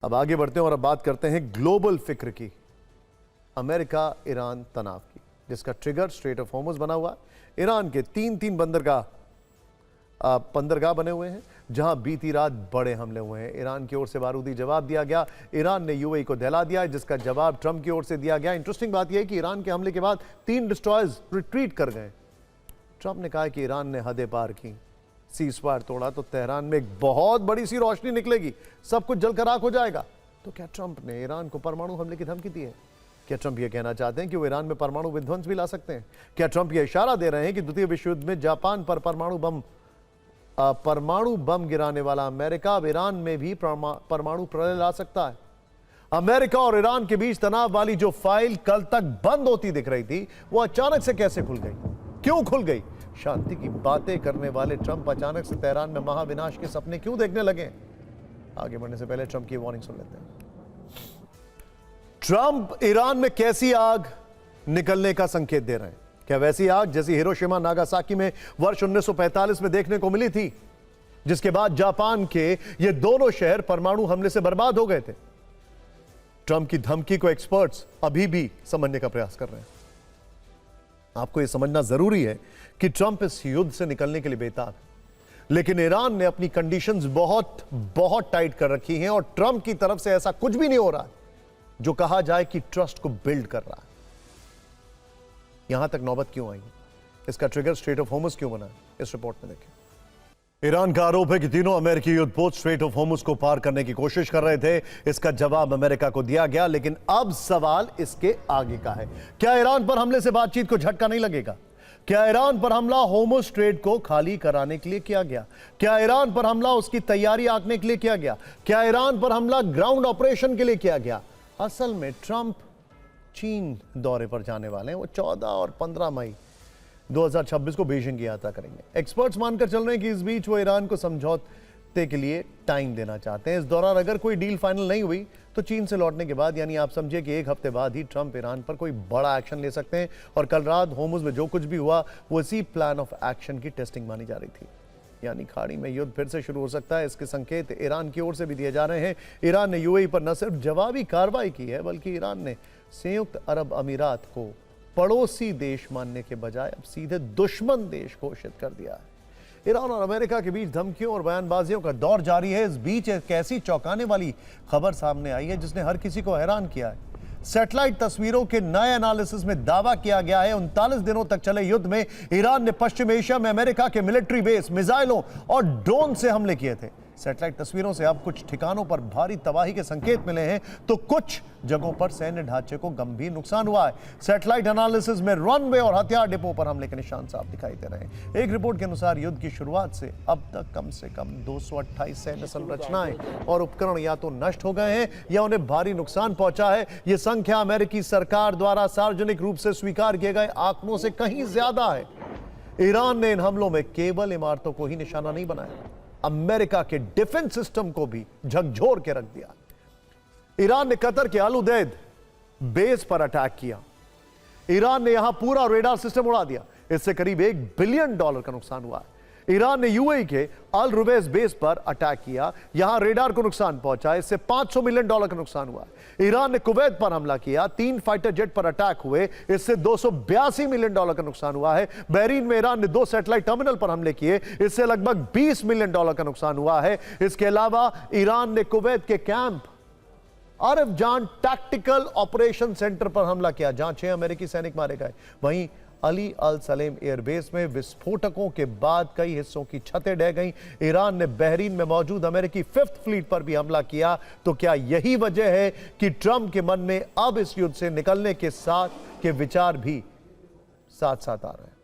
अब आगे बढ़ते हैं और अब बात करते हैं ग्लोबल फिक्र की, अमेरिका ईरान तनाव की, जिसका ट्रिगर स्ट्रेट ऑफ हॉर्मुज़ बना हुआ है। ईरान के तीन बंदरगाह बने हुए हैं जहां बीती रात बड़े हमले हुए हैं। ईरान की ओर से बारूदी जवाब दिया गया। ईरान ने यूएई को दहला दिया, जिसका जवाब ट्रंप की ओर से दिया गया। इंटरेस्टिंग बात यह है कि ईरान के हमले के बाद 3 डिस्ट्रॉयर्स रिट्रीट कर गए। ट्रंप ने कहा कि ईरान ने हदें पार की, सीज़फायर तोड़ा तो तेहरान में एक बहुत बड़ी सी रोशनी निकलेगी, सब कुछ जलकर राख हो जाएगा। तो क्या ट्रंप ने ईरान को परमाणु हमले की धमकी दी है? क्या ट्रंप यह कहना चाहते हैं कि वो ईरान में परमाणु विध्वंस भी ला सकते हैं? क्या ट्रंप यह इशारा दे रहे हैं कि द्वितीय विश्व युद्ध में जापान पर परमाणु बम गिराने वाला अमेरिका अब ईरान में भी परमाणु प्रलय ला सकता है? अमेरिका और ईरान के बीच तनाव वाली जो फाइल कल तक बंद होती दिख रही थी, वो अचानक से कैसे खुल गई? क्यों खुल गई? शांति की बातें करने वाले ट्रंप अचानक से तेहरान में महाविनाश के सपने क्यों देखने लगे? आगे बढ़ने से पहले ट्रंप की वार्निंग सुन लेते हैं। ट्रंप ईरान में कैसी आग निकलने का संकेत दे रहे हैं? क्या वैसी आग जैसी हिरोशिमा नागासाकी में वर्ष 1945 में देखने को मिली थी, जिसके बाद जापान के ये दोनों शहर परमाणु हमले से बर्बाद हो गए थे? ट्रंप की धमकी को एक्सपर्ट्स अभी भी समझने का प्रयास कर रहे हैं। आपको यह समझना जरूरी है कि ट्रंप इस युद्ध से निकलने के लिए बेताब है, लेकिन ईरान ने अपनी कंडीशंस बहुत टाइट कर रखी हैं और ट्रंप की तरफ से ऐसा कुछ भी नहीं हो रहा है जो कहा जाए कि ट्रस्ट को बिल्ड कर रहा है। यहां तक नौबत क्यों आई? इसका ट्रिगर स्ट्रेट ऑफ हॉर्मुज़ क्यों बना है? इस रिपोर्ट में देखें। ईरान का आरोप है कि तीनों अमेरिकी युद्धपोत स्ट्रेट ऑफ हॉर्मुज़ को पार करने की कोशिश कर रहे थे। इसका जवाब अमेरिका को दिया गया, लेकिन अब सवाल इसके आगे का है। क्या ईरान पर हमले से बातचीत को झटका नहीं लगेगा? क्या ईरान पर हमला होर्मुज़ स्ट्रेट को खाली कराने के लिए किया गया? क्या ईरान पर हमला उसकी तैयारी आंकने के लिए किया गया? क्या ईरान पर हमला ग्राउंड ऑपरेशन के लिए किया गया? असल में ट्रंप चीन दौरे पर जाने वाले हैं। वो 14 और 15 मई 2026 को बीजिंग की यात्रा करेंगे। एक्सपर्ट्स मानकर चल रहे हैं कि इस बीच वो ईरान को समझौते के लिए टाइम देना चाहते हैं। इस दौरान अगर कोई डील फाइनल नहीं हुई तो चीन से लौटने के बाद, यानी आप समझिए कि 1 हफ्ते बाद ही ट्रंप ईरान पर कोई बड़ा एक्शन ले सकते हैं। और कल रात होर्मुज़ में जो कुछ भी हुआ वो इसी प्लान ऑफ एक्शन की टेस्टिंग मानी जा रही थी। यानी खाड़ी में युद्ध फिर से शुरू हो सकता है। इसके संकेत ईरान की ओर से भी दिए जा रहे हैं। ईरान ने यूएई पर न सिर्फ जवाबी कार्रवाई की है, बल्कि ईरान ने संयुक्त अरब अमीरात को पड़ोसी देश मानने के बजाय अब सीधे दुश्मन देश घोषित कर दिया है। ईरान और अमेरिका के बीच धमकियों और बयानबाजियों का दौर जारी है। इस बीच एक ऐसी चौंकाने वाली खबर सामने आई है जिसने हर किसी को हैरान किया है। सैटेलाइट तस्वीरों के नए एनालिसिस में दावा किया गया है 39 दिनों तक चले युद्ध में ईरान ने पश्चिम एशिया में अमेरिका के मिलिट्री बेस, मिसाइलों और ड्रोन से हमले किए थे। सैटेलाइट तस्वीरों से अब कुछ ठिकानों पर भारी तबाही के संकेत मिले हैं, तो कुछ जगहों पर सैन्य ढांचे को गंभीर नुकसान हुआ है। सैटेलाइट एनालिसिस में रनवे और हथियार डिपो पर हमले के निशान साफ दिखाई दे रहे हैं। एक रिपोर्ट के अनुसार युद्ध की शुरुआत से अब तक कम से कम 228 सैन्य संरचनाएं और उपकरण या तो नष्ट हो गए हैं या उन्हें भारी नुकसान पहुंचा है। यह संख्या अमेरिकी सरकार द्वारा सार्वजनिक रूप से स्वीकार किए गए आंकड़ों से कहीं ज्यादा है। ईरान ने इन हमलों में केवल इमारतों को ही निशाना नहीं बनाया, अमेरिका के डिफेंस सिस्टम को भी झकझोर के रख दिया। ईरान ने कतर के अल उदैद बेस पर अटैक किया। ईरान ने यहां पूरा रेडार सिस्टम उड़ा दिया। इससे करीब $1 बिलियन का नुकसान हुआ है। ईरान ने यूएई के अल रुवैस बेस पर अटैक किया, यहां रेडार को नुकसान पहुंचा। इससे $500 मिलियन का नुकसान हुआ है। ईरान ने कुवैत पर हमला किया, 3 फाइटर जेट पर अटैक हुए, इससे $282 मिलियन का नुकसान हुआ है। बहरीन में ईरान ने 2 सैटेलाइट टर्मिनल पर हमले किए, इससे लगभग $20 मिलियन का नुकसान हुआ है। इसके अलावा ईरान ने कुवैत के कैंप अरफजान टैक्टिकल ऑपरेशन सेंटर पर हमला किया, जहां 6 अमेरिकी सैनिक मारे गए। वहीं अली अल सलेम एयरबेस में विस्फोटकों के बाद कई हिस्सों की छतें ढह गईं। ईरान ने बहरीन में मौजूद अमेरिकी 5th फ्लीट पर भी हमला किया। तो क्या यही वजह है कि ट्रंप के मन में अब इस युद्ध से निकलने के विचार भी साथ साथ आ रहे हैं?